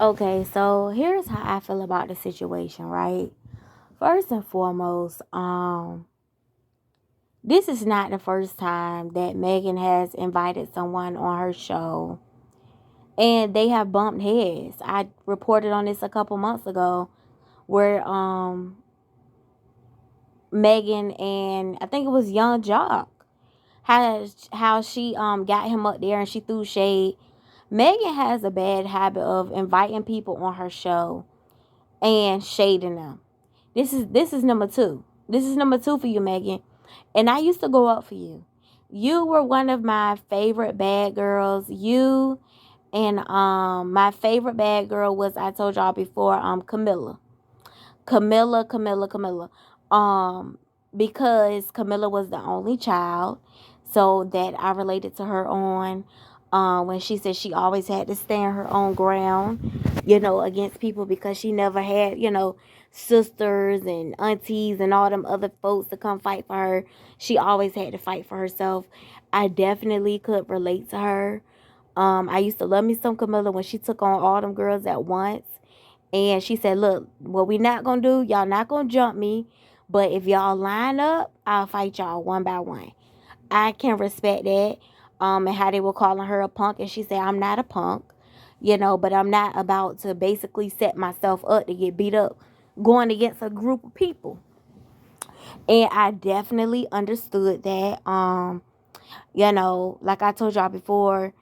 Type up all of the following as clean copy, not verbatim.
Okay, so here's how I feel about the situation, right? First and foremost, this is not the first time that Megan has invited someone on her show and they have bumped heads. I reported on this a couple months ago where Megan and I think it was Young Jock how she got him up there and she threw shade. Megan has a bad habit of inviting people on her show and shading them. This is number two. This is number two for you, Megan. And I used to go up for you. You were one of my favorite bad girls. You and my favorite bad girl was, I told y'all before, Camilla. Camilla. Um, because Camilla was the only child, so that I related to her on. When she said she always had to stand her own ground, against people because she never had, sisters and aunties and all them other folks to come fight for her. She always had to fight for herself. I definitely could relate to her. I used to love me some Camilla when she took on all them girls at once. And she said, look, what we not going to do, y'all not going to jump me. But if y'all line up, I'll fight y'all one by one. I can respect that. And how they were calling her a punk. And she said, I'm not a punk, but I'm not about to basically set myself up to get beat up going against a group of people. And I definitely understood that. Like I told y'all before,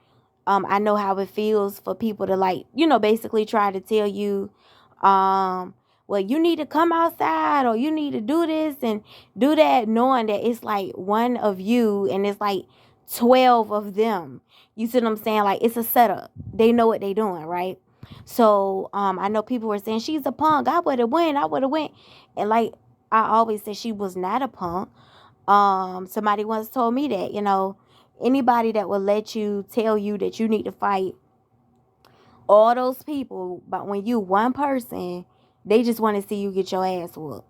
I know how it feels for people to basically try to tell you, well, you need to come outside or you need to do this and do that, knowing that it's like one of you and it's like 12 of them. You see what I'm saying? Like it's a setup. They know what they doing, right? So, I know people were saying she's a punk. I would have went. I would have went. And like I always said, she was not a punk. Somebody once told me that, anybody that will let you tell you that you need to fight all those people, but when you one person, they just want to see you get your ass whooped.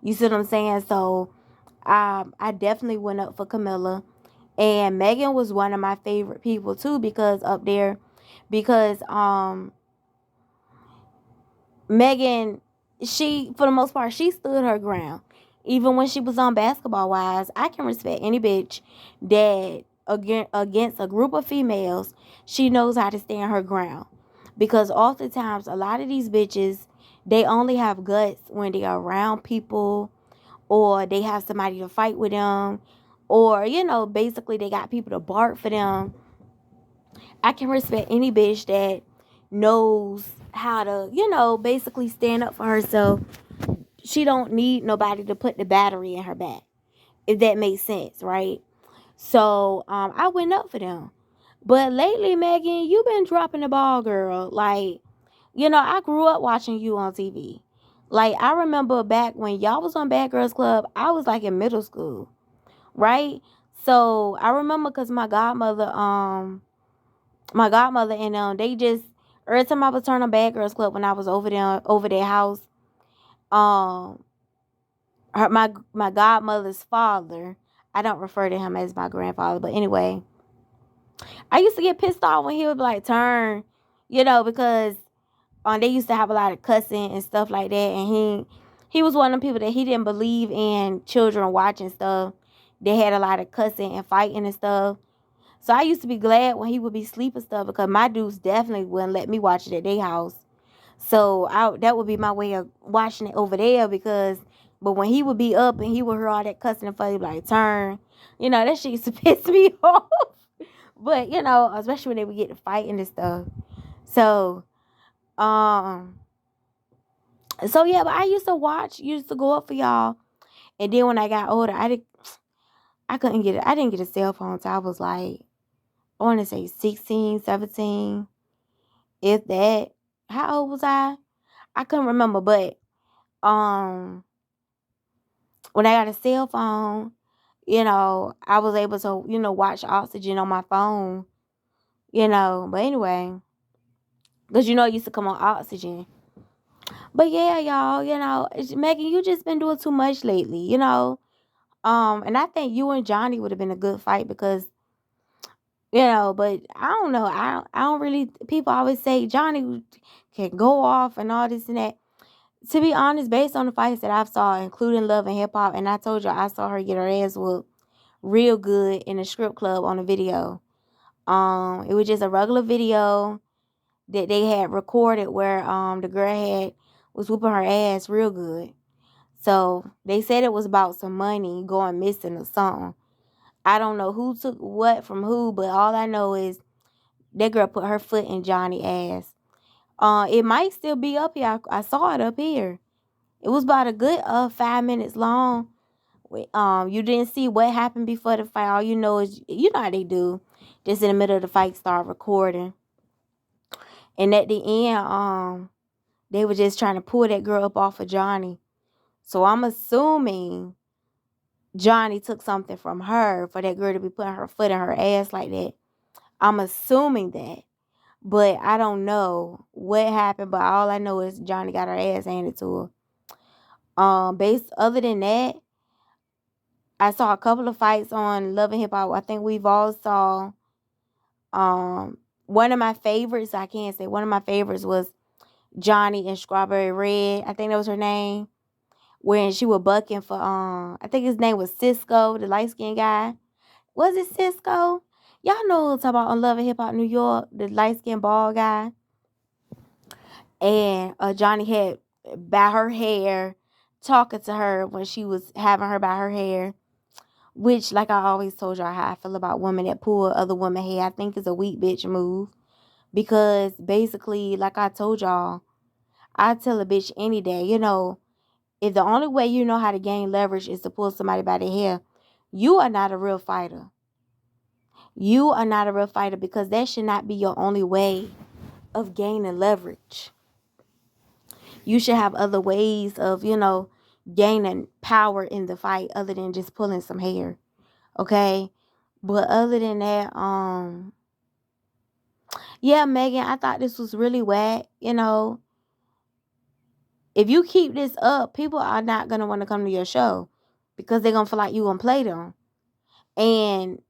You see what I'm saying? So, I definitely went up for Camilla, and Megan was one of my favorite people too because up there, because Megan, she for the most part she stood her ground. Even when she was on Basketball Wives, I can respect any bitch that against a group of females, she knows how to stand her ground. Because oftentimes a lot of these bitches, they only have guts when they are around people or they have somebody to fight with them or basically they got people to bark for them. I can respect any bitch that knows how to, basically stand up for herself. She don't need nobody to put the battery in her back, if that makes sense, right? So, I went up for them. But lately, Megan, you been dropping the ball, girl. Like, I grew up watching you on TV. Like, I remember back when y'all was on Bad Girls Club, I was like in middle school, right? So I remember because my godmother and they just every time I would turn on Bad Girls Club when I was over their house, um, my godmother's father. I don't refer to him as my grandfather, but anyway, I used to get pissed off when he would be like turn, because they used to have a lot of cussing and stuff like that, and he was one of them people that he didn't believe in children watching stuff. They had a lot of cussing and fighting and stuff. So I used to be glad when he would be sleeping stuff because my dudes definitely wouldn't let me watch it at their house. So that would be my way of watching it over there but when he would be up and he would hear all that cussing and fussing like turn, that shit used to piss me off. But especially when they would get to fighting and stuff. So um yeah, but I used to go up for y'all, and then when I got older, I didn't get a cell phone until I was like I want to say 16, 17. If that. How old was I? I couldn't remember, but um when I got a cell phone, I was able to, watch Oxygen on my phone, but anyway, because it used to come on Oxygen. But yeah, y'all, Megan, you just been doing too much lately, and I think you and Jhonni would have been a good fight because but I don't know. I don't really. People always say Jhonni can go off and all this and that. To be honest, based on the fights that I've saw, including Love and Hip Hop, and I told you I saw her get her ass whooped real good in a strip club on a video. It was just a regular video that they had recorded where the girl was whooping her ass real good. So they said it was about some money going missing or something. I don't know who took what from who, but all I know is that girl put her foot in Jhonni ass. It might still be up here. I saw it up here. It was about a good 5 minutes long. You didn't see what happened before the fight. All you know is, you know how they do. Just in the middle of the fight, start recording. And at the end, they were just trying to pull that girl up off of Jhonni. So I'm assuming Jhonni took something from her for that girl to be putting her foot in her ass like that. I'm assuming that. But I don't know what happened. But all I know is Jhonni got her ass handed to her. Other than that, I saw a couple of fights on Love and Hip Hop. I think we've all saw. One of my favorites, I can't say, one of my favorites was Jhonni and Strawberry Red. I think that was her name. When she was bucking for, I think his name was Cisco, the light-skinned guy. Was it Cisco? Y'all know what I'm talking about on Love and Hip Hop New York, the light-skinned bald guy. And Jhonni had by her hair, talking to her when she was having her by her hair. Which, like I always told y'all how I feel about women that pull other women hair. I think is a weak bitch move. Because basically, like I told y'all, I tell a bitch any day, if the only way you know how to gain leverage is to pull somebody by the hair, you are not a real fighter. You are not a real fighter, because that should not be your only way of gaining leverage. You should have other ways of, gaining power in the fight other than just pulling some hair. Okay? But other than that, yeah, Megan, I thought this was really whack. If you keep this up, people are not going to want to come to your show because they're going to feel like you're going to play them. And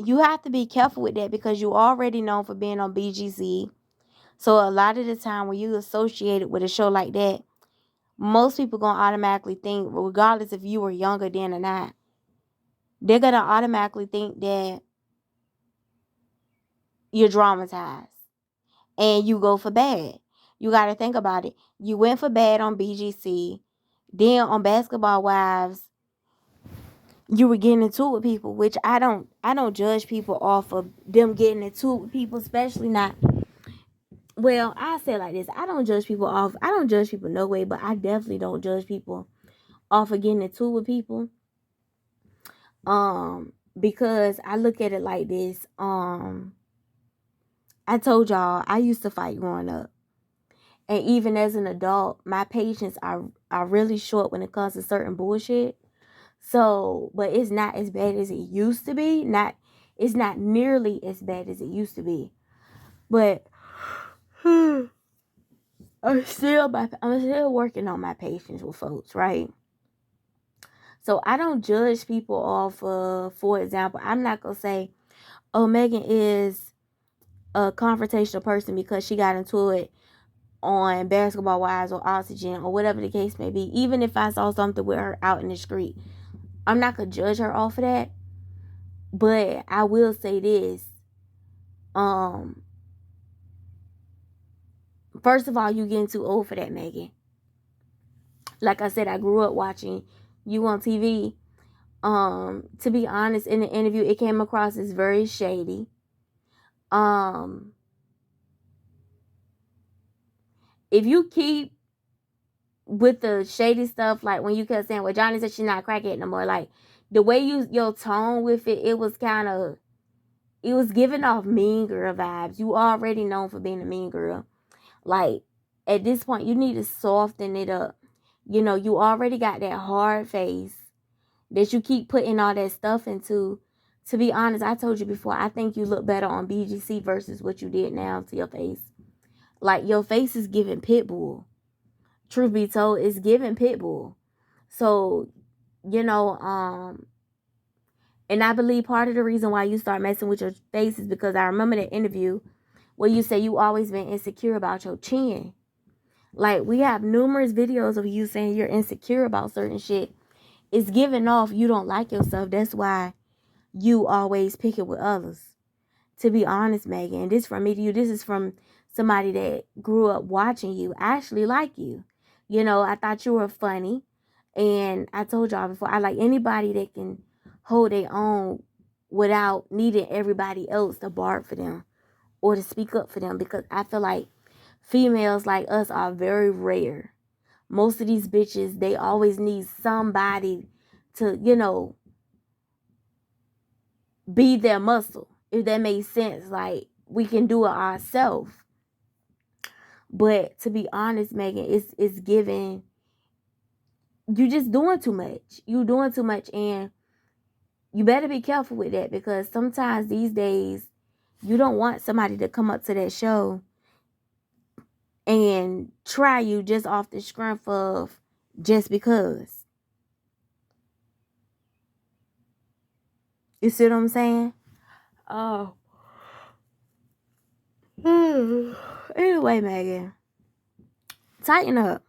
you have to be careful with that, because you're already known for being on BGC. So a lot of the time when you associate it with a show like that, most people going to automatically think, regardless if you were younger then or not, they're going to automatically think that you're dramatized and you go for bad. You got to think about it. You went for bad on BGC. Then on Basketball Wives, you were getting into it with people, which I don't judge people off of them getting into it with people, especially not. Well, I say it like this. I don't judge people no way, but I definitely don't judge people off of getting into it with people. Because I look at it like this. I told y'all I used to fight growing up. And even as an adult, my patience are really short when it comes to certain bullshit. So, but it's not as bad as it used to be. It's not nearly as bad as it used to be. But I'm still working on my patience with folks, right? So I don't judge people off of, for example, I'm not going to say, oh, Megan is a confrontational person because she got into it on Basketball Wives or Oxygen or whatever the case may be. Even if I saw something with her out in the street, I'm not going to judge her off of that. But I will say this. First of all, you getting too old for that, Megan. Like I said, I grew up watching you on TV. To be honest, in the interview, it came across as very shady. If you keep with the shady stuff, like when you kept saying, well, Jhonni said she's not crackhead no more, like the way your tone with it was it was giving off mean girl vibes. You already known for being a mean girl. Like, at this point, you need to soften it up. You already got that hard face that you keep putting all that stuff into. To be honest, I told you before, I think you look better on BGC versus what you did now to your face. Like, your face is giving Pitbull. Truth be told, it's giving Pitbull. So, and I believe part of the reason why you start messing with your face is because I remember that interview where you say you always been insecure about your chin. Like, we have numerous videos of you saying you're insecure about certain shit. It's giving off you don't like yourself. That's why you always pick it with others. To be honest, Megan, this from me to you. This is from somebody that grew up watching you. I actually like you. You know, I thought you were funny. And I told y'all before, I like anybody that can hold their own without needing everybody else to bark for them or to speak up for them, because I feel like females like us are very rare. Most of these bitches, they always need somebody to, be their muscle, if that makes sense. Like, we can do it ourselves. But to be honest, Megan, it's giving, you just doing too much. You doing too much, and you better be careful with that, because sometimes these days you don't want somebody to come up to that show and try you just off the strength of just because. You see what I'm saying? Oh. Anyway, Megan, tighten up.